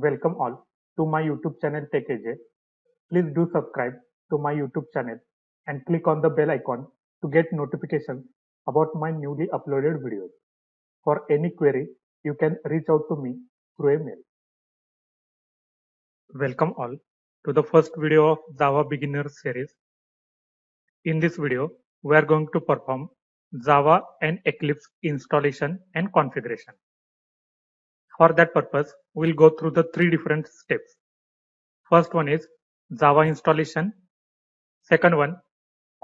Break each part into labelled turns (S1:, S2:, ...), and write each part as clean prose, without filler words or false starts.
S1: Welcome all to my YouTube channel TechAJ. Please do subscribe to my YouTube channel and click on the bell icon to get notifications about my newly uploaded videos. For any query, you can reach out to me through a mail. Welcome all to the first video of Java Beginners series. In this video, we are going to perform Java and Eclipse installation and configuration. For that purpose, we'll go through the three different steps. First one is Java installation. Second one,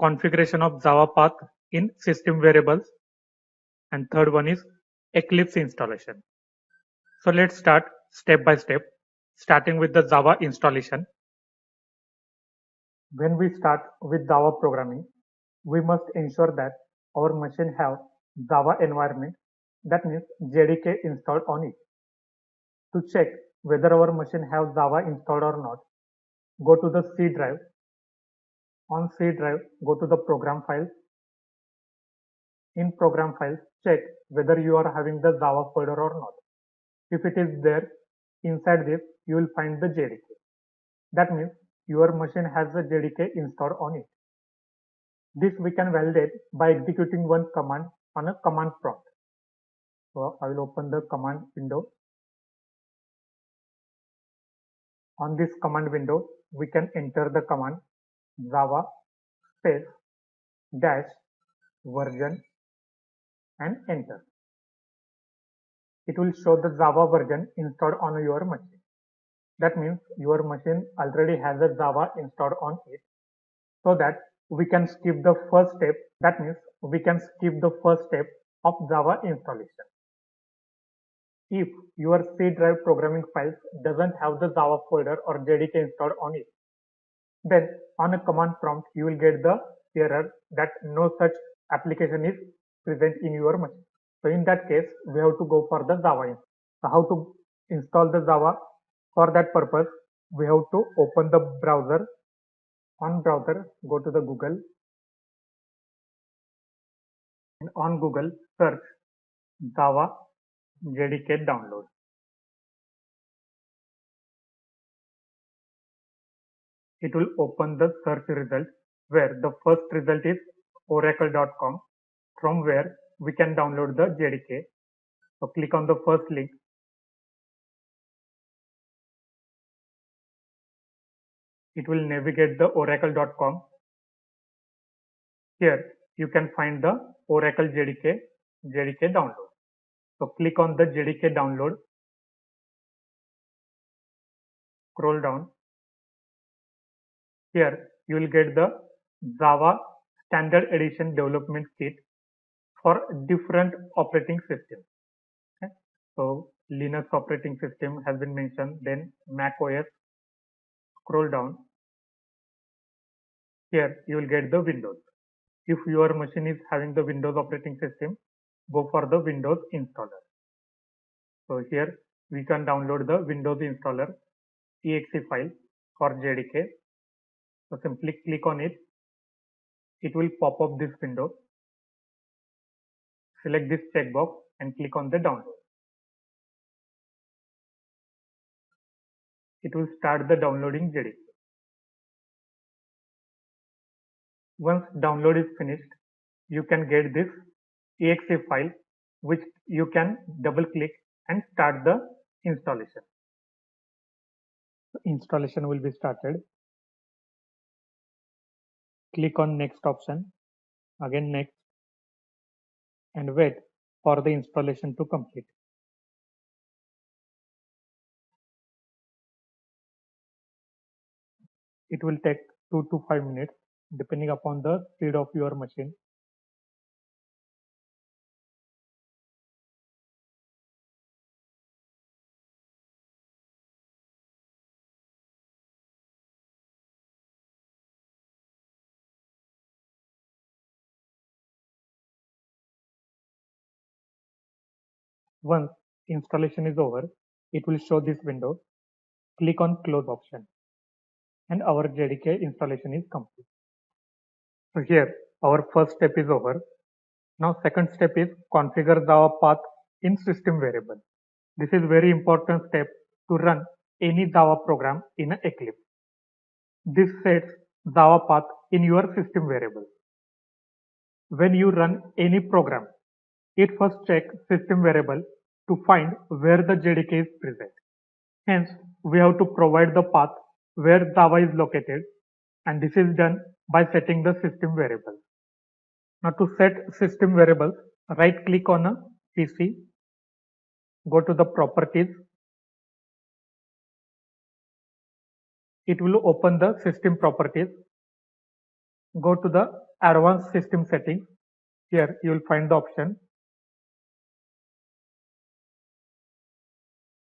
S1: configuration of Java path in system variables. And third one is Eclipse installation. So let's start step by step, starting with the Java installation. When we start with Java programming, we must ensure that our machine have Java environment, that means JDK installed on it. To check whether our machine have Java installed or not, go to the C drive. On C drive, go to the program files. In program files, check whether you are having the Java folder or not. If it is there, inside this, you will find the JDK. That means your machine has the JDK installed on it. This we can validate by executing one command on a command prompt. So I will open the command window. On this command window, we can enter the command java space dash version and enter. It will show the Java version installed on your machine. That means your machine already has a Java installed on it, so that we can skip the first step. That means we can skip the first step of Java installation. If your C drive programming files doesn't have the Java folder or JDK installed on it, then on a command prompt you will get the error that no such application is present in your machine. So in that case, we have to go for the Java. So how to install the Java? For that purpose, we have to open the browser. On browser, go to the Google. And on Google, search Java JDK download. It will open the search result where the first result is oracle.com, from where we can download the JDK. So click on the first link. It will navigate the oracle.com. Here you can find the Oracle JDK download. So click on the JDK download. Scroll down. Here you will get the Java Standard Edition Development Kit for different operating systems. Okay. So Linux operating system has been mentioned, then Mac OS. Scroll down. Here you will get the Windows. If your machine is having the Windows operating system, go for the Windows installer. So here we can download the Windows installer exe file for JDK. So simply click on it. It will pop up this window. Select this checkbox and click on the download. It will start the downloading JDK. Once download is finished, you can get this exe file, which you can double click and start the installation. Installation will be started. Click on next option, again next, and wait for the installation to complete. It will take 2 to 5 minutes depending upon the speed of your machine. Once installation is over, it will show this window. Click on close option and our JDK installation is complete. So here our first step is over. Now second step is configure Java path in system variable. This is very important step to run any Java program in Eclipse. This sets Java path in your system variable. When you run any program, it first checks system variable to find where the JDK is present. Hence, we have to provide the path where Java is located, and this is done by setting the system variable. Now to set system variables, right click on a PC, go to the properties. It will open the system properties. Go to the advanced system settings. Here you will find the option.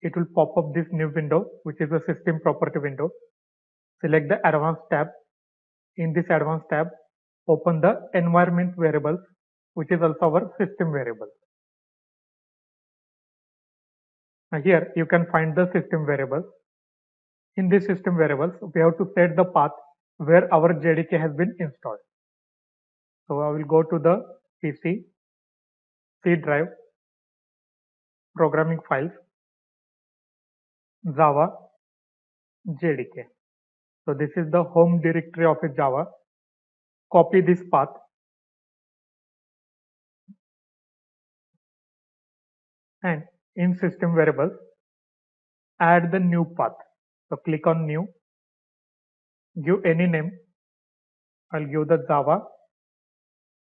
S1: It will pop up this new window, which is a system property window. Select the advanced tab. In this advanced tab, open the environment variables, which is also our system variable. Now here you can find the system variables. In this system variables, we have to set the path where our JDK has been installed. So I will go to the PC, C drive, programming files, Java, JDK. So this is the home directory of a Java. Copy this path and in system variables, add the new path. So click on new, give any name. I'll give the Java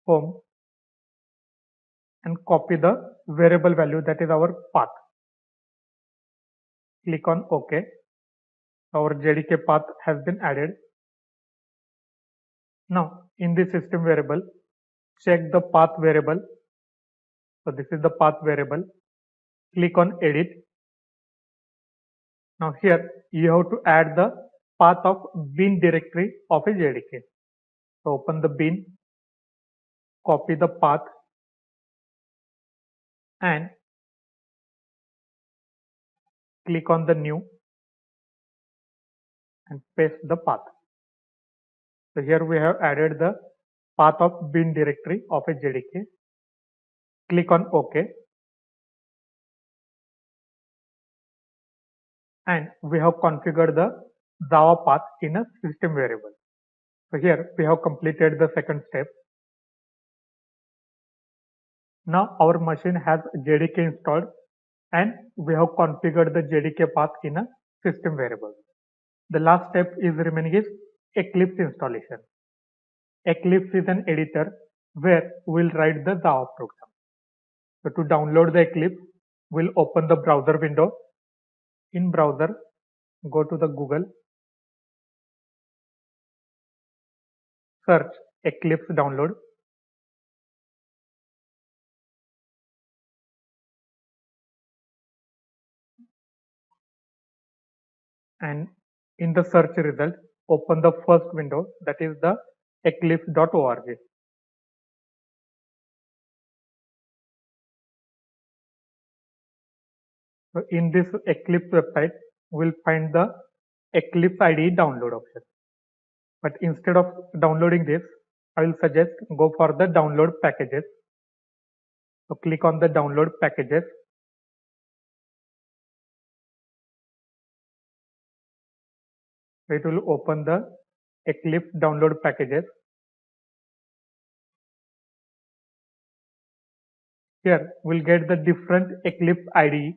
S1: home and copy the variable value, that is our path. Click on OK. Our JDK path has been added. Now in the system variable, check the path variable. So this is the path variable. Click on edit. Now here you have to add the path of bin directory of a JDK. So open the bin, copy the path and click on the new and paste the path. So here we have added the path of bin directory of a JDK. Click on OK. And we have configured the Java path in a system variable. So here we have completed the second step. Now our machine has JDK installed and we have configured the JDK path in a system variable. The last step is remaining is Eclipse installation. Eclipse is an editor where we'll write the Java program. So to download the Eclipse, we'll open the browser window. In browser, go to the Google, search Eclipse download. And in the search result, open the first window, that is the eclipse.org. So in this Eclipse website, we'll find the Eclipse IDE download option. But instead of downloading this, I will suggest go for the download packages. So click on the download packages. It will open the Eclipse download packages. Here we'll get the different Eclipse IDE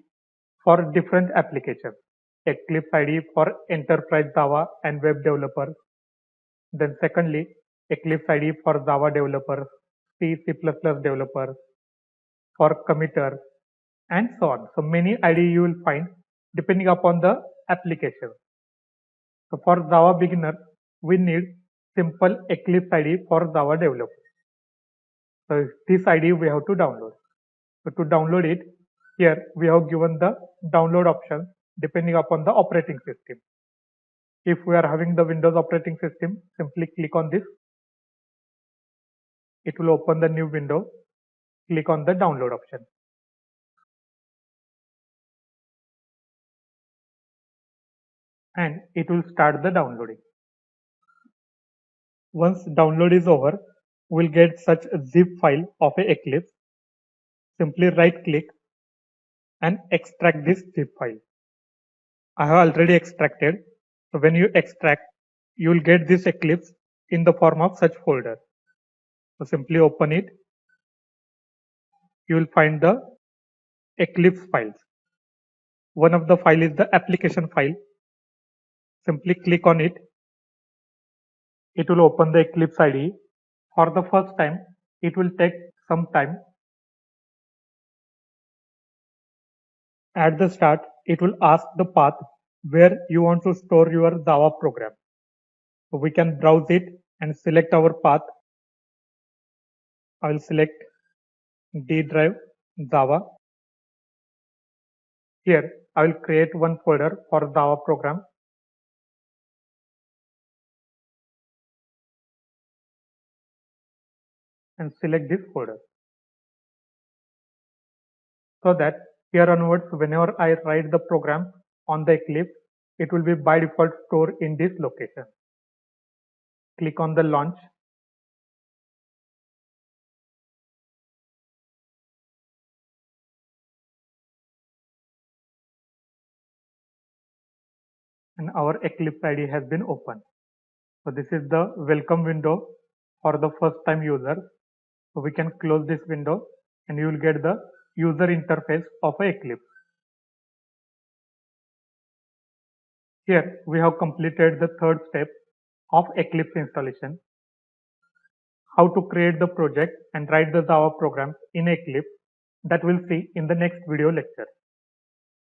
S1: for different applications. Eclipse IDE for enterprise Java and web developers. Then secondly, Eclipse IDE for Java developers, C, C++ developers, for committers, and so on. So many IDE you will find depending upon the application. So for Java beginners, we need simple Eclipse IDE for Java developers. So this IDE we have to download. So to download it, here we have given the download option depending upon the operating system. If we are having the Windows operating system, simply click on this. It will open the new window. Click on the download option. And it will start the downloading. Once download is over, we'll get such a zip file of a Eclipse. Simply right click and extract this zip file. I have already extracted. So when you extract, you will get this Eclipse in the form of such folder. So simply open it. You will find the Eclipse files. One of the file is the application file. Simply click on it. It will open the Eclipse IDE. For the first time, it will take some time. At the start, it will ask the path where you want to store your Java program. So we can browse it and select our path. I will select D drive Java. Here, I will create one folder for Java program and select this folder. So that here onwards, whenever I write the program on the Eclipse, it will be by default stored in this location. Click on the launch. And our Eclipse IDE has been opened. So this is the welcome window for the first time user. So we can close this window and you will get the user interface of Eclipse. Here we have completed the third step of Eclipse installation. How to create the project and write the Java programs in Eclipse, that we'll see in the next video lecture.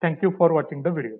S1: Thank you for watching the video.